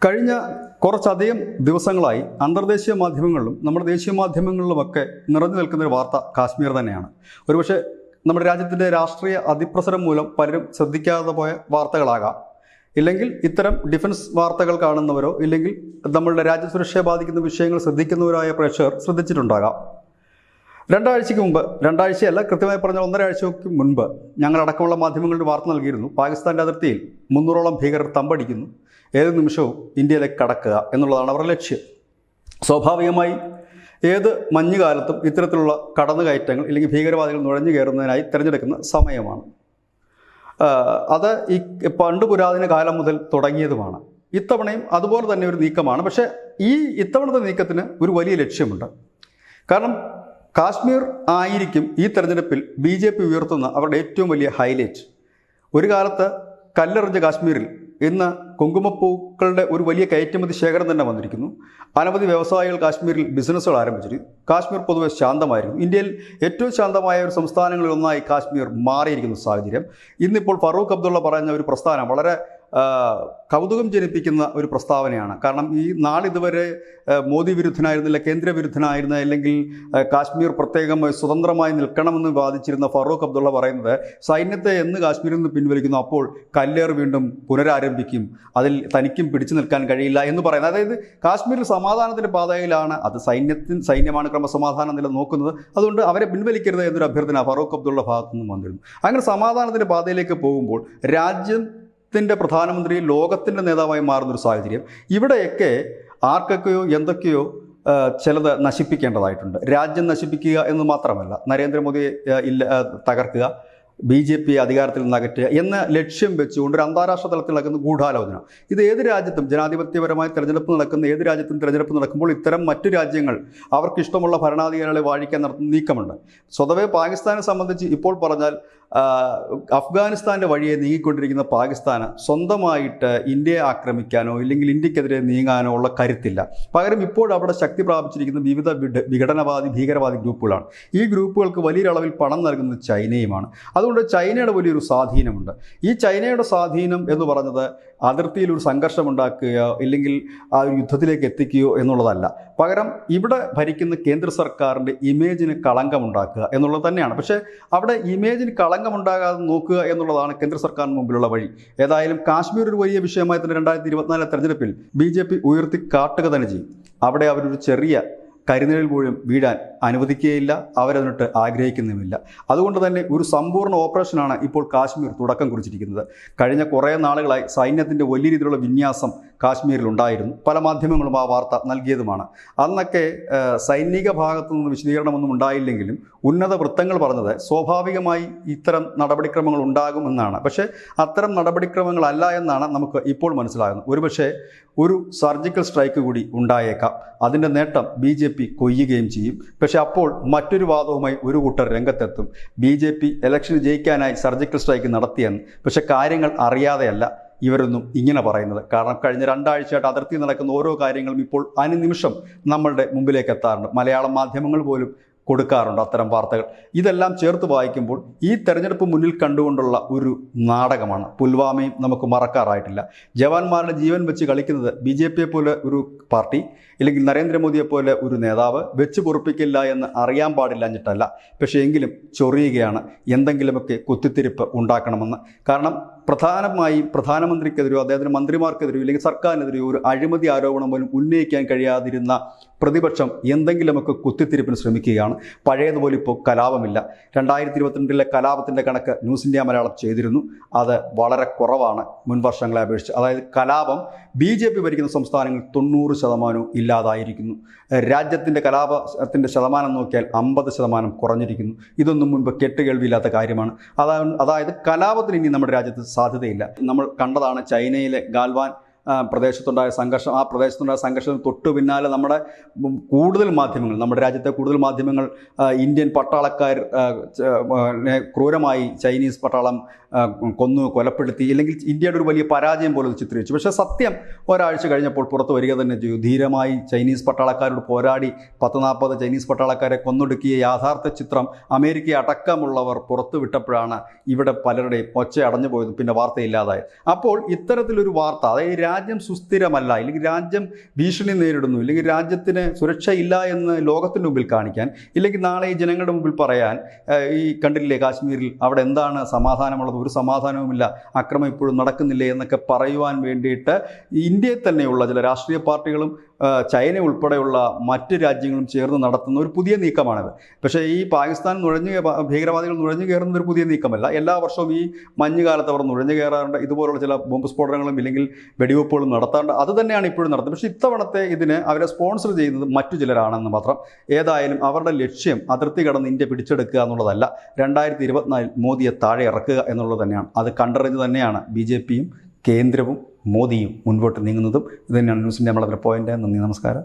കഴിഞ്ഞ കുറച്ചധികം ദിവസങ്ങളായി അന്തർദേശീയ മാധ്യമങ്ങളിലും നമ്മുടെ ദേശീയ മാധ്യമങ്ങളിലുമൊക്കെ നിറഞ്ഞു നിൽക്കുന്നൊരു വാർത്ത കാശ്മീർ തന്നെയാണ്. ഒരുപക്ഷെ നമ്മുടെ രാജ്യത്തിൻ്റെ രാഷ്ട്രീയ അതിപ്രസരം മൂലം പലരും ശ്രദ്ധിക്കാതെ പോയ വാർത്തകളാകാം. ഇല്ലെങ്കിൽ ഇത്തരം ഡിഫൻസ് വാർത്തകൾ കാണുന്നവരോ ഇല്ലെങ്കിൽ നമ്മളുടെ രാജ്യസുരക്ഷയെ ബാധിക്കുന്ന വിഷയങ്ങൾ ശ്രദ്ധിക്കുന്നവരായ പ്രേക്ഷകർ ശ്രദ്ധിച്ചിട്ടുണ്ടാകാം. രണ്ടാഴ്ചയല്ല, കൃത്യമായി പറഞ്ഞ 1.5 ആഴ്ചയ്ക്ക് മുൻപ് ഞങ്ങളടക്കമുള്ള മാധ്യമങ്ങളുടെ വാർത്ത നൽകിയിരുന്നു. പാകിസ്ഥാൻ്റെ അതിർത്തിയിൽ 300ഓളം ഭീകരർ തമ്പടിക്കുന്നു, ഏത് നിമിഷവും ഇന്ത്യയിലേക്ക് കടക്കുക എന്നുള്ളതാണ് അവരുടെ ലക്ഷ്യം. സ്വാഭാവികമായി ഏത് മഞ്ഞുകാലത്തും ഇത്തരത്തിലുള്ള കടന്നുകയറ്റങ്ങൾ അല്ലെങ്കിൽ ഭീകരവാദികൾ നുഴഞ്ഞു കയറുന്നതിനായി തിരഞ്ഞെടുക്കുന്ന സമയമാണ്. അത് ഈ പണ്ട് പുരാതന കാലം മുതൽ തുടങ്ങിയതുമാണ്. ഇത്തവണയും അതുപോലെ തന്നെ ഒരു നീക്കമാണ്. പക്ഷേ ഈ ഇത്തവണത്തെ നീക്കത്തിന് ഒരു വലിയ ലക്ഷ്യമുണ്ട്. കാരണം കാശ്മീർ ആയിരിക്കും ഈ തെരഞ്ഞെടുപ്പിൽ BJP ഉയർത്തുന്ന അവരുടെ ഏറ്റവും വലിയ ഹൈലൈറ്റ്. ഒരു കാലത്ത് കല്ലെറിഞ്ഞ കാശ്മീരിൽ ഇന്ന് കുങ്കുമപ്പൂക്കളുടെ ഒരു വലിയ കയറ്റുമതി ശേഖരം തന്നെ വന്നിരിക്കുന്നു. അനവധി വ്യവസായികൾ കാശ്മീരിൽ ബിസിനസ്സുകൾ ആരംഭിച്ചിരിക്കുന്നു. കാശ്മീർ പൊതുവെ ശാന്തമായിരുന്നു. ഇന്ത്യയിൽ ഏറ്റവും ശാന്തമായ ഒരു സംസ്ഥാനങ്ങളിൽ ഒന്നായി കാശ്മീർ മാറിയിരിക്കുന്ന സാഹചര്യം. ഇന്നിപ്പോൾ ഫറൂഖ് അബ്ദുള്ള പറഞ്ഞ ഒരു പ്രസ്ഥാനം വളരെ കൗതുകം ജനിപ്പിക്കുന്ന ഒരു പ്രസ്താവനയാണ്. കാരണം ഈ നാളിതുവരെ മോദി വിരുദ്ധനായിരുന്നില്ല, കേന്ദ്ര വിരുദ്ധനായിരുന്ന അല്ലെങ്കിൽ കാശ്മീർ പ്രത്യേകമായി സ്വതന്ത്രമായി നിൽക്കണമെന്ന് വാദിച്ചിരുന്ന ഫറൂഖ് അബ്ദുള്ള പറയുന്നത് സൈന്യത്തെ എന്ന് കാശ്മീരിൽ നിന്ന് പിൻവലിക്കുന്നു അപ്പോൾ കല്ലേർ വീണ്ടും പുനരാരംഭിക്കും, അതിൽ തനിക്കും പിടിച്ചു നിൽക്കാൻ കഴിയില്ല എന്ന് പറയുന്നത്. അതായത് കാശ്മീരിൽ സമാധാനത്തിൻ്റെ പാതയിലാണ്, അത് സൈന്യമാണ് ക്രമസമാധാനം നിലനിൽക്കുന്നത്, അതുകൊണ്ട് അവരെ പിൻവലിക്കരുത് എന്നൊരു അഭ്യർത്ഥന ഫറൂഖ് അബ്ദുള്ള ഭാഗത്തു നിന്നും വന്നിരുന്നു. അങ്ങനെ സമാധാനത്തിൻ്റെ പാതയിലേക്ക് പോകുമ്പോൾ രാജ്യത്തിൻ്റെ പ്രധാനമന്ത്രി ലോകത്തിൻ്റെ നേതാവായി മാറുന്നൊരു സാഹചര്യം. ഇവിടെയൊക്കെ ആർക്കൊക്കെയോ എന്തൊക്കെയോ ചിലത് നശിപ്പിക്കേണ്ടതായിട്ടുണ്ട്. രാജ്യം നശിപ്പിക്കുക എന്ന് മാത്രമല്ല, നരേന്ദ്രമോദിയെ തകർക്കുക, BJP അധികാരത്തിൽ നിന്ന് അകറ്റുക എന്ന ലക്ഷ്യം വെച്ചുകൊണ്ട് ഒരു അന്താരാഷ്ട്ര തലത്തിൽ നടക്കുന്ന ഗൂഢാലോചന. ഇത് ഏത് രാജ്യത്തും ജനാധിപത്യപരമായി ഏത് രാജ്യത്തും തിരഞ്ഞെടുപ്പ് നടക്കുമ്പോൾ ഇത്തരം മറ്റു രാജ്യങ്ങൾ അവർക്കിഷ്ടമുള്ള ഭരണാധികാരികളെ വാഴിക്കാൻ നടത്തുന്ന നീക്കമുണ്ട്. സ്വതവേ പാകിസ്ഥാനെ സംബന്ധിച്ച് ഇപ്പോൾ പറഞ്ഞാൽ അഫ്ഗാനിസ്ഥാൻ്റെ വഴിയെ നീങ്ങിക്കൊണ്ടിരിക്കുന്ന പാകിസ്ഥാന് സ്വന്തമായിട്ട് ഇന്ത്യയെ ആക്രമിക്കാനോ ഇല്ലെങ്കിൽ ഇന്ത്യക്കെതിരെ നീങ്ങാനോ ഉള്ള കരുത്തില്ല. പകരം ഇപ്പോൾ അവിടെ ശക്തി പ്രാപിച്ചിരിക്കുന്ന വിവിധ ഭീകരവാദി ഗ്രൂപ്പുകളാണ്. ഈ ഗ്രൂപ്പുകൾക്ക് വലിയൊരളവിൽ പണം നൽകുന്നത് ചൈനയുമാണ്. അതുകൊണ്ട് ചൈനയുടെ വലിയൊരു സ്വാധീനമുണ്ട്. ഈ ചൈനയുടെ സ്വാധീനം എന്ന് പറഞ്ഞത് അതിർത്തിയിൽ ഒരു സംഘർഷമുണ്ടാക്കുകയോ ഇല്ലെങ്കിൽ ആ ഒരു യുദ്ധത്തിലേക്ക് എത്തിക്കുകയോ എന്നുള്ളതല്ല. പകരം ഇവിടെ ഭരിക്കുന്ന കേന്ദ്ര സർക്കാരിൻ്റെ ഇമേജിന് കളങ്കമുണ്ടാക്കുക എന്നുള്ളത് തന്നെയാണ്. പക്ഷേ അവിടെ ഇമേജിന് കളങ്കമുണ്ടാകാതെ നോക്കുക എന്നുള്ളതാണ് കേന്ദ്ര സർക്കാരിന് മുമ്പിലുള്ള വഴി. ഏതായാലും കാശ്മീർ ഒരു വലിയ വിഷയമായി തന്നെ 2024 തെരഞ്ഞെടുപ്പിൽ BJP ഉയർത്തി കാട്ടുക തന്നെ ചെയ്യും. അവിടെ അവരൊരു ചെറിയ കരിനിഴൽ പോലും വീഴാൻ അനുവദിക്കുകയില്ല, അവരതിനോട്ട് ആഗ്രഹിക്കുന്നുമില്ല. അതുകൊണ്ട് തന്നെ ഒരു സമ്പൂർണ്ണ ഓപ്പറേഷനാണ് ഇപ്പോൾ കാശ്മീർ തുടക്കം കുറിച്ചിരിക്കുന്നത്. കഴിഞ്ഞ കുറേ നാളുകളായി സൈന്യത്തിൻ്റെ വലിയ രീതിയിലുള്ള വിന്യാസം കാശ്മീരിലുണ്ടായിരുന്നു. പല മാധ്യമങ്ങളും ആ വാർത്ത നൽകിയതുമാണ്. അന്നൊക്കെ സൈനിക ഭാഗത്തു നിന്ന് വിശദീകരണമൊന്നും ഉണ്ടായില്ലെങ്കിലും ഉന്നത വൃത്തങ്ങൾ പറഞ്ഞത് സ്വാഭാവികമായി ഇത്തരം നടപടിക്രമങ്ങൾ ഉണ്ടാകുമെന്നാണ്. പക്ഷേ അത്തരം നടപടിക്രമങ്ങളല്ല എന്നാണ് നമുക്ക് ഇപ്പോൾ മനസ്സിലാകുന്നത്. ഒരുപക്ഷെ ഒരു സർജിക്കൽ സ്ട്രൈക്ക് കൂടി ഉണ്ടായേക്കാം. അതിൻ്റെ നേട്ടം BJP കൊയ്യുകയും ചെയ്യും. പക്ഷേ അപ്പോൾ മറ്റൊരു വാദവുമായി ഒരു കൂട്ടർ രംഗത്തെത്തും. BJP ഇലക്ഷന് ജയിക്കാനായി സർജിക്കൽ സ്ട്രൈക്ക് നടത്തിയെന്ന്. പക്ഷേ കാര്യങ്ങൾ അറിയാതെയല്ല ഇവരൊന്നും ഇങ്ങനെ പറയുന്നത്. കാരണം കഴിഞ്ഞ 2 ആഴ്ചയായിട്ട് അതിർത്തി നടക്കുന്ന ഓരോ കാര്യങ്ങളും ഇപ്പോൾ അനുനിമിഷം നമ്മളുടെ മുമ്പിലേക്ക് എത്താറുണ്ട്. മലയാളം മാധ്യമങ്ങൾ പോലും കൊടുക്കാറുണ്ട് അത്തരം വാർത്തകൾ. ഇതെല്ലാം ചേർത്ത് വായിക്കുമ്പോൾ ഈ തെരഞ്ഞെടുപ്പ് മുന്നിൽ കണ്ടുകൊണ്ടുള്ള ഒരു നാടകമാണ്. പുൽവാമയും നമുക്ക് മറക്കാറായിട്ടില്ല. ജവാന്മാരുടെ ജീവൻ വെച്ച് കളിക്കുന്നത് BJPയെ പോലെ ഒരു പാർട്ടി ഇല്ലെങ്കിൽ നരേന്ദ്രമോദിയെപ്പോലെ ഒരു നേതാവ് വെച്ച് പൊറുപ്പിക്കില്ല എന്ന് അറിയാൻ പാടില്ലഞ്ഞിട്ടല്ല. പക്ഷേ എങ്കിലും ചൊറിയുകയാണ് എന്തെങ്കിലുമൊക്കെ കുത്തിത്തിരിപ്പ് ഉണ്ടാക്കണമെന്ന്. കാരണം പ്രധാനമായും പ്രധാനമന്ത്രിക്കെതിരെയോ അദ്ദേഹത്തിൻ്റെ മന്ത്രിമാർക്കെതിരെയോ ഇല്ലെങ്കിൽ സർക്കാരിനെതിരെയോ ഒരു അഴിമതി ആരോപണം പോലും ഉന്നയിക്കാൻ കഴിയാതിരുന്ന പ്രതിപക്ഷം എന്തെങ്കിലുമൊക്കെ കുത്തിത്തിരിപ്പിന് ശ്രമിക്കുകയാണ്. പഴയതുപോലെ ഇപ്പോൾ കലാപമില്ല. 2022 കലാപത്തിൻ്റെ കണക്ക് ന്യൂസ് ഇന്ത്യ മലയാളം ചെയ്തിരുന്നു. അത് വളരെ കുറവാണ് മുൻ വർഷങ്ങളെ അപേക്ഷിച്ച്. അതായത് കലാപം BJP ഭരിക്കുന്ന സംസ്ഥാനങ്ങളിൽ 90% ഇല്ലാതായിരിക്കുന്നു. രാജ്യത്തിൻ്റെ കലാപത്തിൻ്റെ ശതമാനം നോക്കിയാൽ 50% കുറഞ്ഞിരിക്കുന്നു. ഇതൊന്നും മുൻപ് കേട്ടുകേൾവിയില്ലാത്ത കാര്യമാണ്. അതായത് കലാപത്തിന് ഇനി നമ്മുടെ രാജ്യത്ത് സാധ്യതയില്ല. നമ്മൾ കണ്ടതാണ് ചൈനയിലെ ഗാൽവാൻ പ്രദേശത്തുണ്ടായ സംഘർഷം. ആ പ്രദേശത്തുണ്ടായ സംഘർഷത്തിന് തൊട്ടു പിന്നാലെ നമ്മുടെ രാജ്യത്തെ കൂടുതൽ മാധ്യമങ്ങൾ ഇന്ത്യൻ പട്ടാളക്കാർ ക്രൂരമായി ചൈനീസ് പട്ടാളം കൊലപ്പെടുത്തി അല്ലെങ്കിൽ ഇന്ത്യയുടെ ഒരു വലിയ പരാജയം പോലെ ചിത്രീകരിച്ചു. പക്ഷേ സത്യം ഒരാഴ്ച കഴിഞ്ഞപ്പോൾ പുറത്തു വരിക തന്നെ ചെയ്തു. ധീരമായി ചൈനീസ് പട്ടാളക്കാരോട് പോരാടി 10-40 ചൈനീസ് പട്ടാളക്കാരെ കൊന്നൊടുക്കിയ യാഥാർത്ഥ ചിത്രം അമേരിക്ക അടക്കമുള്ളവർ പുറത്തുവിട്ടപ്പോഴാണ് ഇവിടെ പലരുടെയും ഒച്ച അടഞ്ഞു പോയത്, പിന്നെ വാർത്തയില്ലാതായത്. അപ്പോൾ ഇത്തരത്തിലൊരു വാർത്ത, അതായത് രാജ്യം സുസ്ഥിരമല്ല, ഇല്ലെങ്കിൽ രാജ്യം ഭീഷണി നേരിടുന്നു, ഇല്ലെങ്കിൽ രാജ്യത്തിന് സുരക്ഷയില്ല എന്ന് ലോകത്തിൻ്റെ മുമ്പിൽ കാണിക്കാൻ, ഇല്ലെങ്കിൽ നാളെ ഈ ജനങ്ങളുടെ മുമ്പിൽ പറയാൻ, ഈ കണ്ടില്ലേ കാശ്മീരിൽ അവിടെ എന്താണ് സമാധാനമുള്ളത്, ഒരു സമാധാനവുമില്ല, അക്രമം ഇപ്പോഴും നടക്കുന്നില്ലേ എന്നൊക്കെ പറയുവാൻ വേണ്ടിയിട്ട് ഇന്ത്യയിൽ തന്നെയുള്ള ചില രാഷ്ട്രീയ പാർട്ടികളും ചൈന ഉൾപ്പെടെയുള്ള മറ്റ് രാജ്യങ്ങളും ചേർന്ന് നടത്തുന്ന ഒരു പുതിയ നീക്കമാണിത്. പക്ഷേ ഈ പാകിസ്ഥാൻ ഭീകരവാദികൾ നുഴഞ്ഞു കയറുന്ന ഒരു പുതിയ നീക്കമല്ല. എല്ലാ വർഷവും ഈ മഞ്ഞുകാലത്ത് അവർ നുഴഞ്ഞു കയറാറുണ്ട്, ഇതുപോലുള്ള ചില ബോംബ് സ്ഫോടനങ്ങളും ഇല്ലെങ്കിൽ വെടിവെപ്പുകളും നടത്താറുണ്ട്. അത് തന്നെയാണ് ഇപ്പോഴും നടത്തുന്നത്. പക്ഷേ ഇത്തവണത്തെ ഇതിന് അവരെ സ്പോൺസർ ചെയ്യുന്നത് മറ്റു ചിലരാണെന്ന് മാത്രം. ഏതായാലും അവരുടെ ലക്ഷ്യം അതിർത്തി കടന്ന് ഇന്ത്യ പിടിച്ചെടുക്കുക എന്നുള്ളതല്ല, 2024 മോദിയെ താഴെ ഇറക്കുക എന്നുള്ളത് തന്നെയാണ്. അത് കണ്ടറിഞ്ഞ് തന്നെയാണ് BJPയും കേന്ദ്രവും മോദിയും മുൻപോട്ട് നീങ്ങുന്നതും. ഇത് തന്നെയാണ് ന്യൂസിൻ്റെ നമ്മളതിലെ പോയിന്റ്. നന്ദി, നമസ്കാരം.